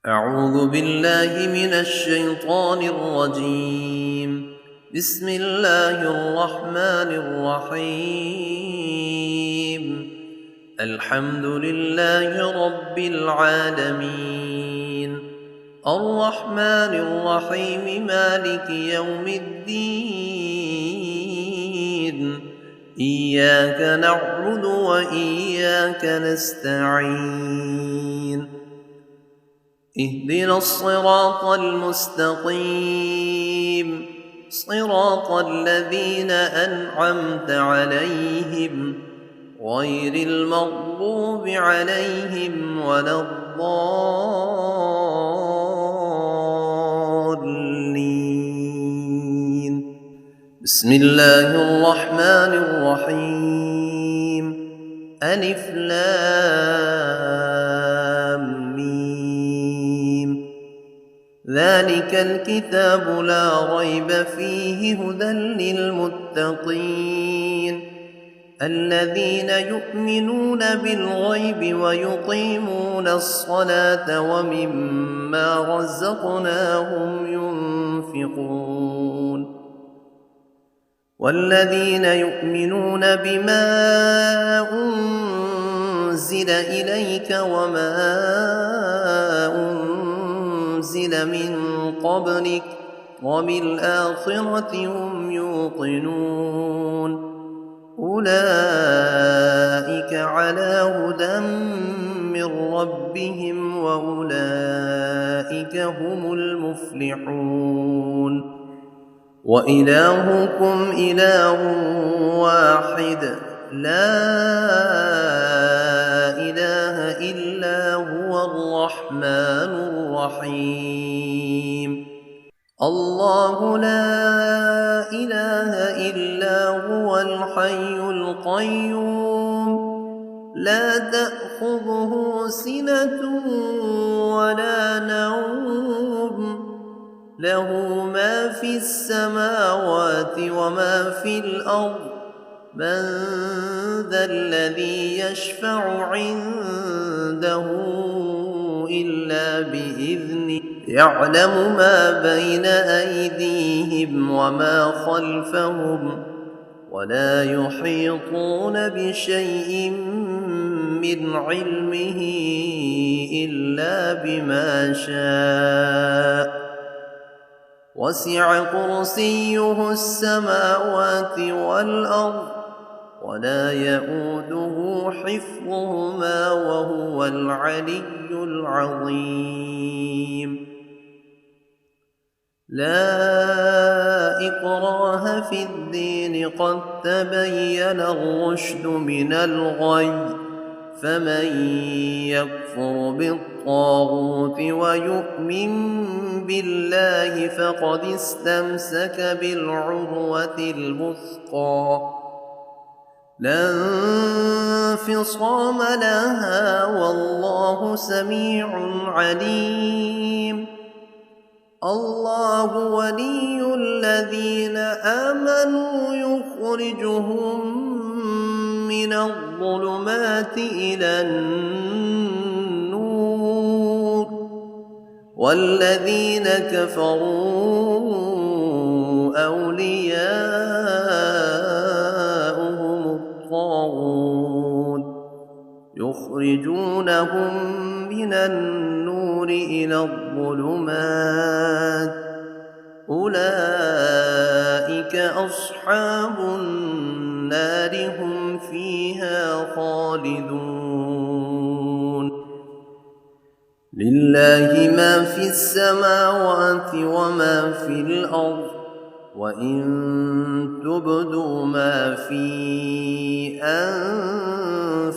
أعوذ بالله من الشيطان الرجيم. بسم الله الرحمن الرحيم. الحمد لله رب العالمين، الرحمن الرحيم، مالك يوم الدين. إياك نعبد وإياك نستعين. اهدنا الصراط المستقيم، صراط الذين أنعمت عليهم غير المغضوب عليهم ولا الضالين. بسم الله الرحمن الرحيم. ألف لام ميم. ذلك الكتاب لا ريب فيه هدى للمتقين الذين يؤمنون بالغيب ويقيمون الصلاة ومما رزقناهم ينفقون والذين يؤمنون بما أنزل إليك وما أنزل من قبلك وبالآخرة هم يوقنون أولئك على هدى من ربهم وأولئك هم المفلحون. وإلهكم إله واحد لا إله إلا هو الرحمن الرحيم. الله لا إله إلا هو الحي القيوم لا تأخذه سنة ولا نوم له ما في السماوات وما في الأرض من ذا الذي يشفع عنده إلا بإذنه يعلم ما بين أيديهم وما خلفهم ولا يحيطون بشيء من علمه إلا بما شاء وسع كرسيه السماوات والأرض ولا يئوده حفظهما وهو العلي العظيم. لا إكراه في الدين قد تبين الرشد من الغي فمن يكفر بالطاغوت ويؤمن بالله فقد استمسك بالعروة الوثقى لا انفصام لها والله سميع عليم. الله ولي الذين آمنوا يخرجهم من الظلمات إلى النور والذين كفروا أولياؤهم الطاغوت يخرجونهم من النور إلى الظلمات أولئك أصحاب النار هم فيها خالدون. لله ما في السماوات وما في الأرض وإن تبدوا ما في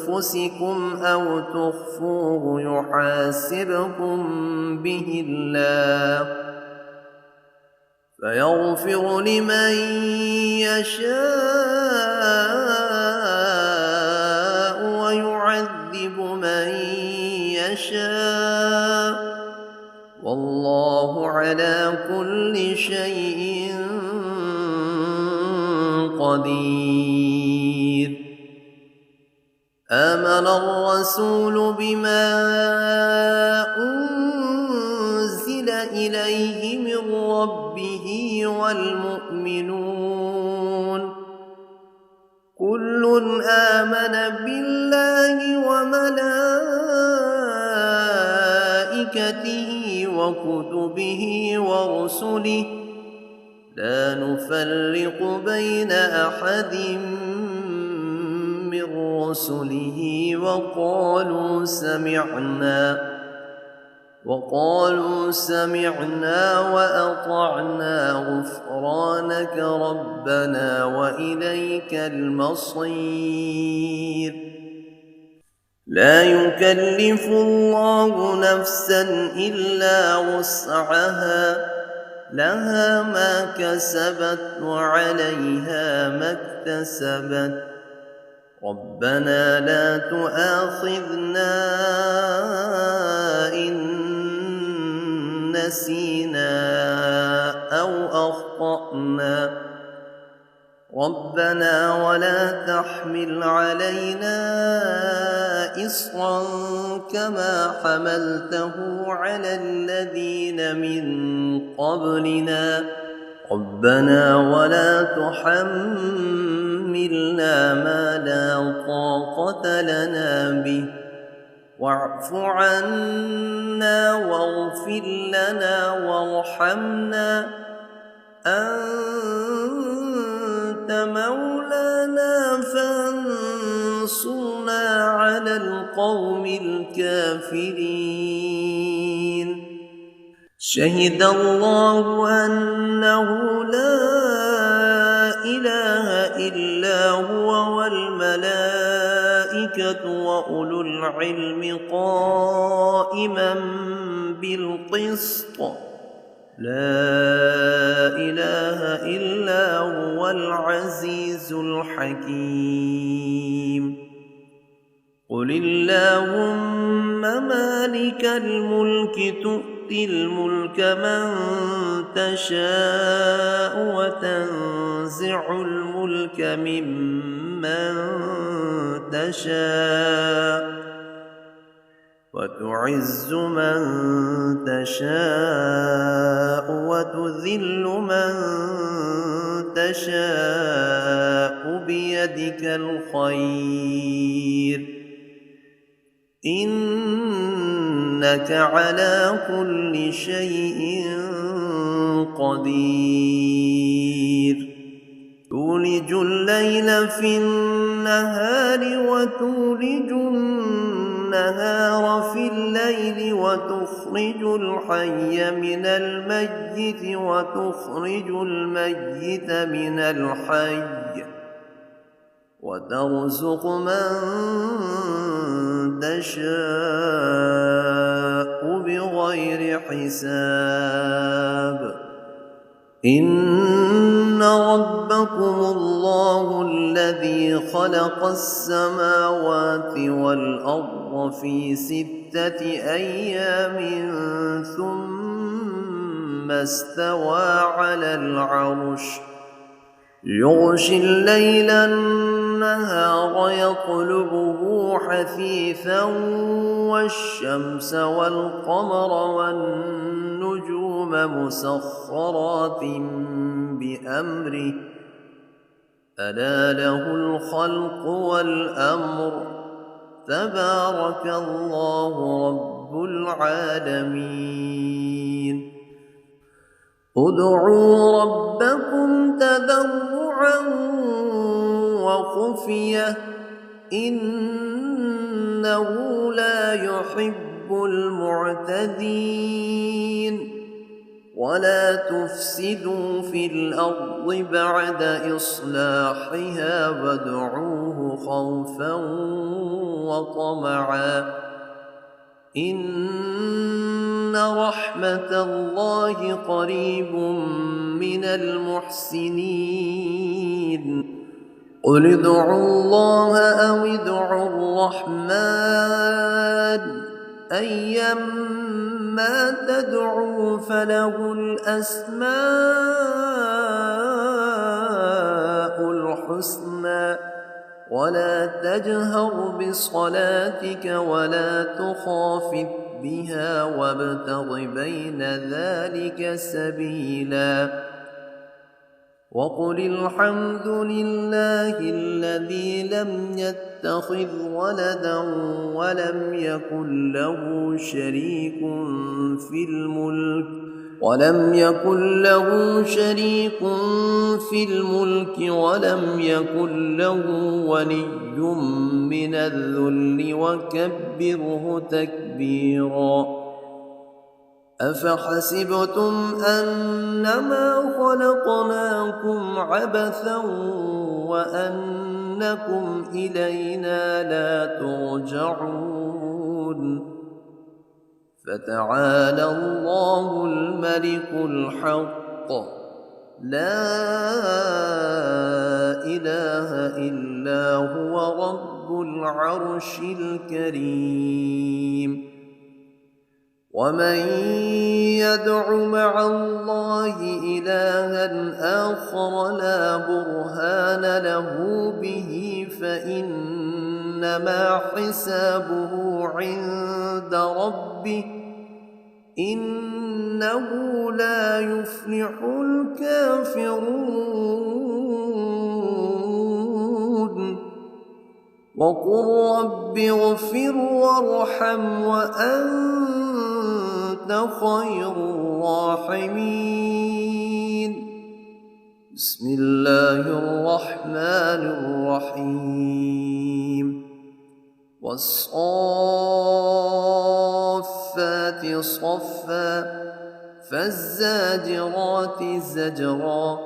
أنفسكم أو تخفوه يحاسبكم به الله فيغفر لمن يشاء ويعذب من يشاء والله على كل شيء قدير. آمن الرسول بما أنزل إليه من ربه والمؤمنون كل آمن بالله وملائكته وكتبه ورسله لا نفرق بين أحد من رسله وقالوا سمعنا وأطعنا غفرانك ربنا وإليك المصير لا يكلف الله نفسا إلا وسعها لها ما كسبت وعليها ما اكتسبت ربنا لا تؤاخذنا إن نسينا أو أخطأنا ربنا ولا تحمل علينا إصرا كما حملته على الذين من قبلنا ربنا ولا تحملنا ما لا طاقة لنا به واعف عنا واغفر لنا وارحمنا أنت مولانا فانصرنا على القوم الكافرين شهد الله أنه لا إله إلا هو والملائكة وأولو العلم قائما بالقسط لا إله إلا هو العزيز الحكيم قل اللهم مالك الملك تؤتي الملك من تشاء وتنزع الملك ممن تشاء وتعز من تشاء وتذل من تشاء بيدك الخير إنك على كل شيء قدير تولج الليل في النهار وتولج النهار في الليل وتخرج الحي من الميت وتخرج الميت من الحي وترزق من تشاء بغير حساب إن ربكم الله الذي خلق السماوات والأرض في 6 أيام ثم استوى على العرش يغشي الليل النهار يطلبه حثيثا والشمس والقمر والنجوم مسخرات بأمره ألا له الخلق والأمر تبارك الله رب العالمين ادعوا ربكم تضرعا وخفية إنه لا يحب المعتدين ولا تفسدوا في الأرض بعد إصلاحها وادعوه خوفا وطمعا إن رحمة الله قريب من المحسنين قل ادعوا الله أو ادعوا الرحمن أيما تدعوا فله الأسماء الحسنى ولا تجهر بصلاتك ولا تخافت بها وابتغ بين ذلك سبيلا وقل الحمد لله الذي لم يتخذ ولدا ولم يكن له شريك في الملك ولم ولم يكن له ولي من الذل وكبره تكبيرا أفحسبتم أنما خلقناكم عبثا وأنكم إلينا لا ترجعون فتعالى الله الملك الحق لا إله إلا هو رب العرش الكريم ومن يدع مع الله إلها آخر لا برهان له به فإنما حسابه عند ربه إنه لا يفلح الكافرون وقل رب اغفر وارحم وأنت خير الراحمين بسم الله الرحمن الرحيم والصافات صفا فالزاجرات زجرا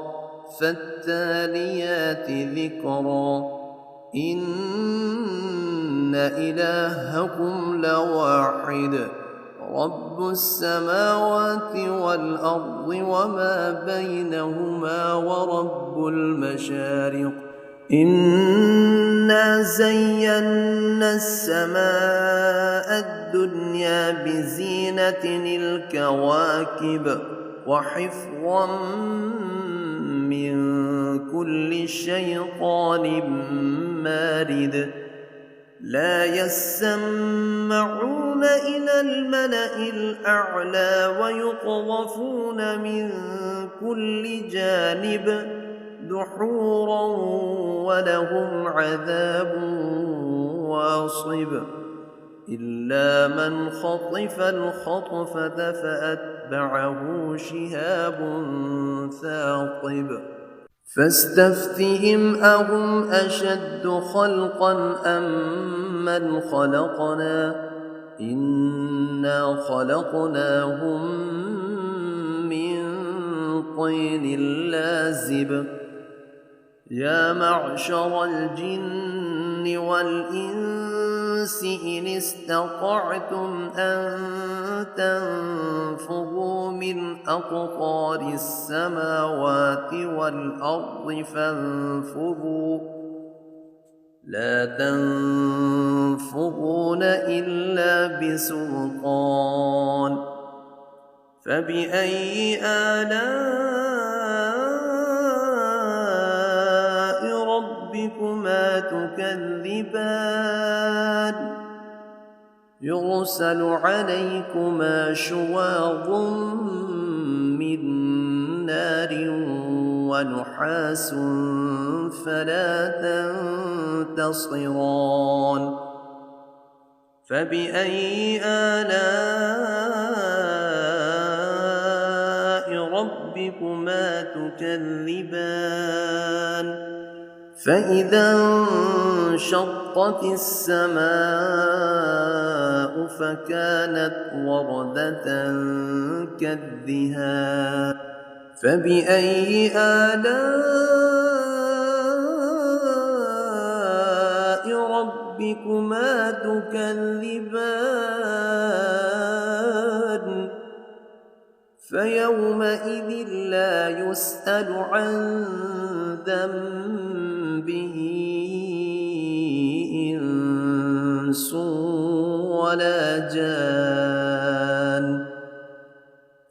فالتاليات ذكرا إن إلهكم لواحد رب السماوات والأرض وما بينهما ورب المشارق إنا زينا السماء الدنيا بزينة الكواكب وحفظا من كل شيطان مارد لا يسمعون إلى الملأ الأعلى ويقذفون من كل جانب دحورا ولهم عذاب واصب إلا من خطف الخطفة فأتبعه شهاب ثاقب فاستفتهم أهم أشد خلقا أم من خلقنا إنا خلقناهم من طين لازب يا معشر الجن والإنس إن استطعتم أن تنفذوا من أقطار السماوات والأرض فانفذوا لا تنفذون إلا بسلطان فبأي آلاء ربكما تكذبان يرسل عليكما شواظ من نار ونحاس فلا تنتصران فبأي آلاء ربكما تكذبان فإذا انشقت السماء فكانت وردة كالدهان فبأي آلاء ربكما تكذبان فيومئذ لا يسأل عن ذنبه إنس ولا جان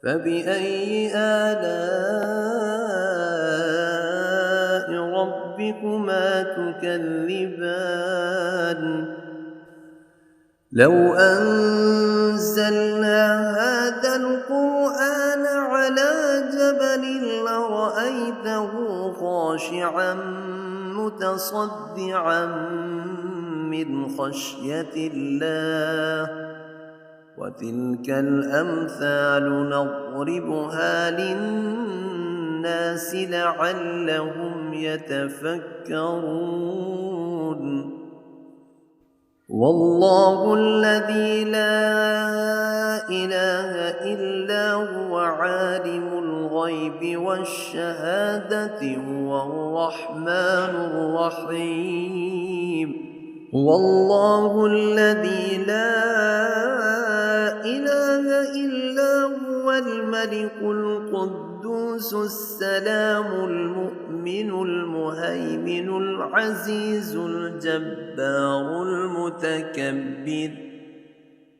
فبأي آلاء ربكما تكذبان لو أنزلنا أنزلنا هذا القرآن على جبل لرأيته خاشعا متصدعا من خشية الله وتلك الأمثال نضربها للناس لعلهم يتفكرون والله الذي لا إله إلا هو عالم الغيب والشهادة هو الرحمن الرحيم والله الذي لا إله إلا هو الملك القدوس السلام المؤمن المهيمن العزيز الجبار المتكبر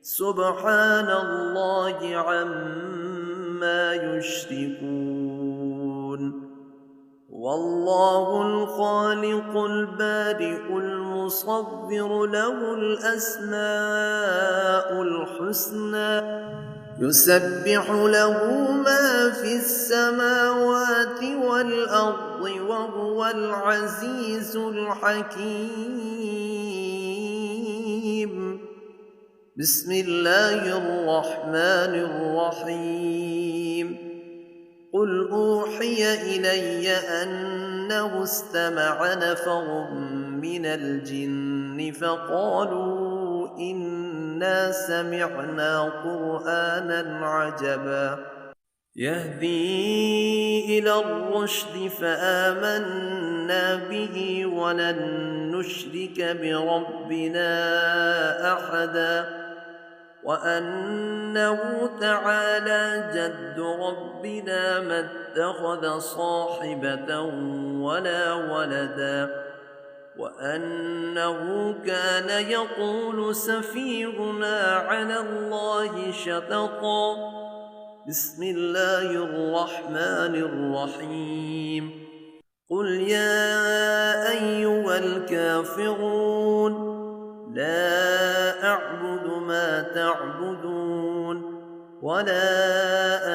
سبحان الله عما يشركون والله الخالق البارئ المصور له الأسماء الحسنى يسبح له ما في السماوات والأرض وهو العزيز الحكيم بسم الله الرحمن الرحيم قل أوحي إلي أنه استمع نفر من الجن فقالوا إنا سمعنا قرآنا عجبا يهدي إلى الرشد فآمنا به ولن نشرك بربنا أحدا وأنه تعالى جد ربنا ما اتخذ صاحبة ولا ولدا وأنه كان يقول سفيهنا على الله شططا بسم الله الرحمن الرحيم قل يا أيها الكافرون لا أعبد ما تعبدون ولا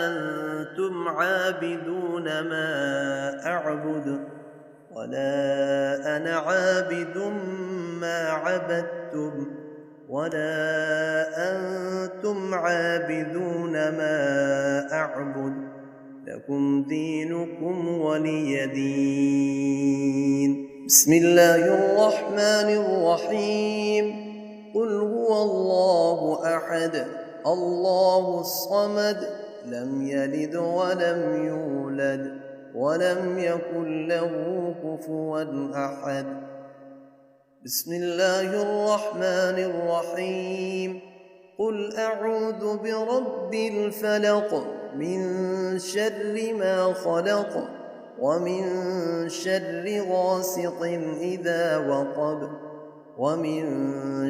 أنتم عابدون ما أعبد ولا أنا عابد ما عبدتم ولا أنتم عابدون ما أعبد لكم دينكم ولي دين بسم الله الرحمن الرحيم قل هو الله أحد الله الصمد لم يلد ولم يولد ولم يكن له كفوا أحد بسم الله الرحمن الرحيم قل أعوذ برب الفلق من شر ما خلق ومن شر غاسق إذا وقب ومن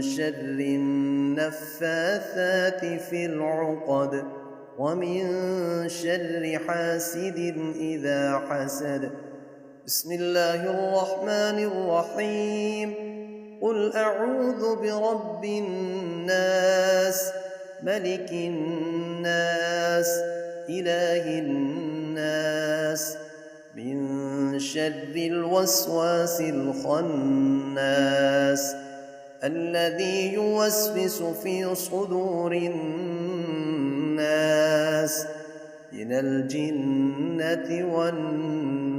شر النفاثات في العقد ومن شر حاسد إذا حسد بسم الله الرحمن الرحيم قل أعوذ برب الناس ملك الناس إله الناس من شر الوسواس الخناس الذي يوسوس في صدور الناس من الجنة والناس